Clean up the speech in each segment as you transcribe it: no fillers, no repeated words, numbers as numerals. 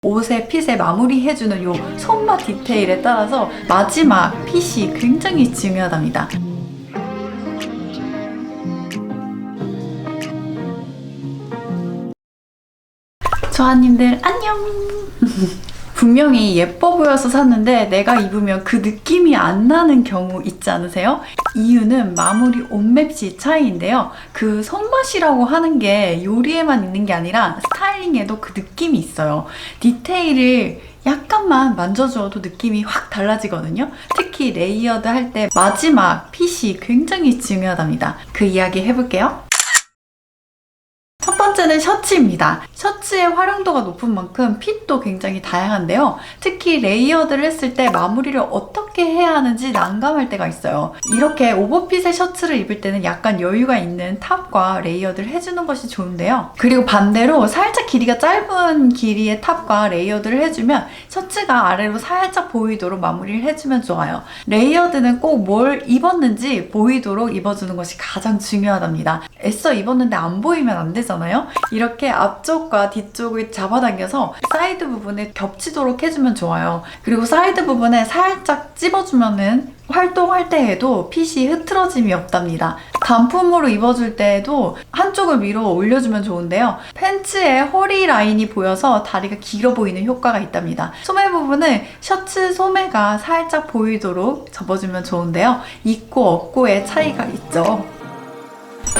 옷에 핏에 마무리해주는 요 손맛 디테일에 따라서 마지막 핏이 굉장히 중요하답니다. 조아님들 안녕! 분명히 예뻐 보여서 샀는데 내가 입으면 그 느낌이 안 나는 경우 있지 않으세요? 이유는 마무리 옷맵시 차이인데요. 그 손맛이라고 하는 게 요리에만 있는 게 아니라 스타일링에도 그 느낌이 있어요. 디테일을 약간만 만져주어도 느낌이 확 달라지거든요. 특히 레이어드 할 때 마지막 핏이 굉장히 중요하답니다. 그 이야기 해볼게요. 첫 번째는 셔츠입니다. 셔츠의 활용도가 높은 만큼 핏도 굉장히 다양한데요. 특히 레이어드를 했을 때 마무리를 어떻게 해야 하는지 난감할 때가 있어요. 이렇게 오버핏의 셔츠를 입을 때는 약간 여유가 있는 탑과 레이어드를 해주는 것이 좋은데요. 그리고 반대로 살짝 길이가 짧은 길이의 탑과 레이어드를 해주면 셔츠가 아래로 살짝 보이도록 마무리를 해주면 좋아요. 레이어드는 꼭 뭘 입었는지 보이도록 입어주는 것이 가장 중요하답니다. 애써 입었는데 안 보이면 안 되잖아요. 이렇게 앞쪽과 뒤쪽을 잡아당겨서 사이드 부분에 겹치도록 해주면 좋아요. 그리고 사이드 부분에 살짝 찝어주면은 활동할 때에도 핏이 흐트러짐이 없답니다. 단품으로 입어줄 때에도 한쪽을 위로 올려주면 좋은데요. 팬츠의 허리 라인이 보여서 다리가 길어 보이는 효과가 있답니다. 소매 부분은 셔츠 소매가 살짝 보이도록 접어주면 좋은데요. 입고 없고의 차이가 있죠.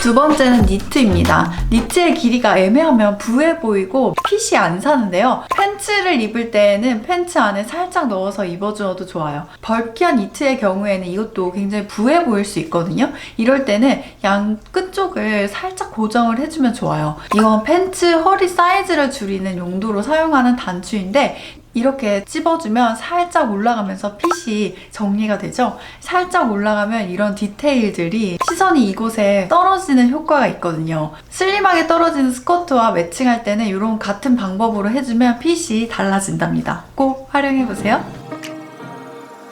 두 번째는 니트입니다. 니트의 길이가 애매하면 부해 보이고 핏이 안 사는데요. 팬츠를 입을 때에는 팬츠 안에 살짝 넣어서 입어주어도 좋아요. 벌키한 니트의 경우에는 이것도 굉장히 부해 보일 수 있거든요. 이럴 때는 양 끝쪽을 살짝 고정을 해주면 좋아요. 이건 팬츠 허리 사이즈를 줄이는 용도로 사용하는 단추인데 이렇게 찝어주면 살짝 올라가면서 핏이 정리가 되죠. 살짝 올라가면 이런 디테일들이 시선이 이곳에 떨어지는 효과가 있거든요. 슬림하게 떨어지는 스커트와 매칭할 때는 이런 같은 방법으로 해주면 핏이 달라진답니다. 꼭 활용해보세요.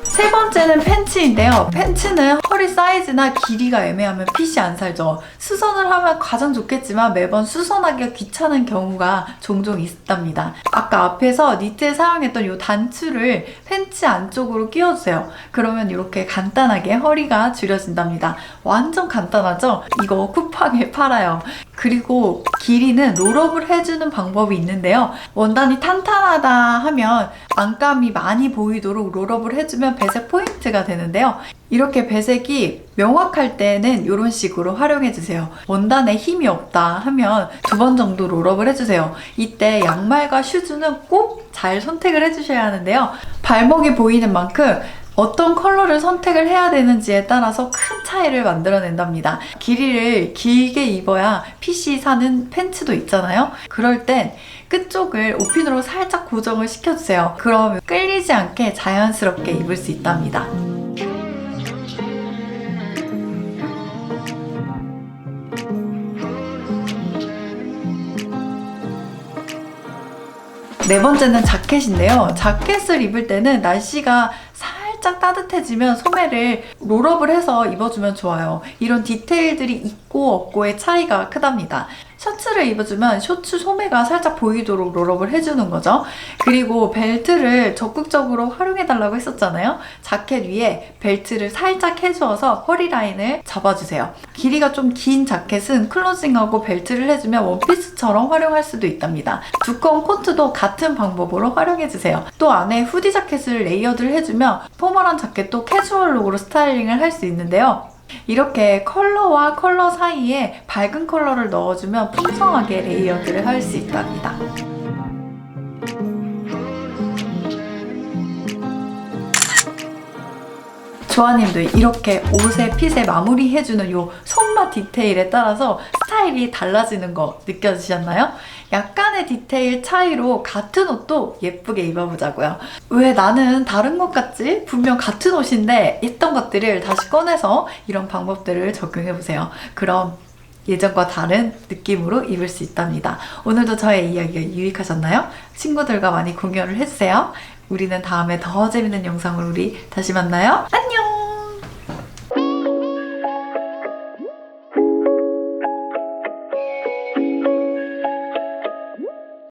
세 번째는 팬츠인데요. 팬츠는 허리 사이즈나 길이가 애매하면 핏이 안 살죠. 수선을 하면 가장 좋겠지만 매번 수선하기가 귀찮은 경우가 종종 있답니다. 아까 앞에서 니트에 사용했던 이 단추를 팬츠 안쪽으로 끼워주세요. 그러면 이렇게 간단하게 허리가 줄여진답니다. 완전 간단하죠? 이거 쿠팡에 팔아요. 그리고 길이는 롤업을 해주는 방법이 있는데요. 원단이 탄탄하다 하면 안감이 많이 보이도록 롤업을 해주면 배색 포인트가 되는데요. 이렇게 배색이 명확할 때는 이런 식으로 활용해주세요. 원단에 힘이 없다 하면 2번 정도 롤업을 해주세요. 이때 양말과 슈즈는 꼭 잘 선택을 해주셔야 하는데요. 발목이 보이는 만큼 어떤 컬러를 선택을 해야 되는지에 따라서 큰 차이를 만들어낸답니다. 길이를 길게 입어야 핏이 사는 팬츠도 있잖아요. 그럴 땐 끝쪽을 옷핀으로 살짝 고정을 시켜주세요. 그럼 끌리지 않게 자연스럽게 입을 수 있답니다. 네 번째는 자켓인데요. 자켓을 입을 때는 날씨가 살짝 따뜻해지면 소매를 롤업을 해서 입어주면 좋아요. 이런 디테일들이 있고 없고의 차이가 크답니다. 셔츠를 입어주면 셔츠 소매가 살짝 보이도록 롤업을 해주는 거죠. 그리고 벨트를 적극적으로 활용해달라고 했었잖아요. 자켓 위에 벨트를 살짝 해주어서 허리 라인을 잡아주세요. 길이가 좀 긴 자켓은 클로징하고 벨트를 해주면 원피스처럼 활용할 수도 있답니다. 두꺼운 코트도 같은 방법으로 활용해주세요. 또 안에 후디 자켓을 레이어드를 해주면 포멀한 자켓도 캐주얼 룩으로 스타일링을 할 수 있는데요. 이렇게 컬러와 컬러 사이에 밝은 컬러를 넣어주면 풍성하게 레이어드를 할 수 있답니다. 조아님도 이렇게 옷에 핏에 마무리해주는 요 손맛 디테일에 따라서 스타일이 달라지는 거 느껴지셨나요? 약간의 디테일 차이로 같은 옷도 예쁘게 입어보자고요. 왜 나는 다른 것 같지? 분명 같은 옷인데 했던 것들을 다시 꺼내서 이런 방법들을 적용해보세요. 그럼 예전과 다른 느낌으로 입을 수 있답니다. 오늘도 저의 이야기가 유익하셨나요? 친구들과 많이 공유를 해주세요. 우리는 다음에 더 재밌는 영상으로 우리 다시 만나요. 안녕!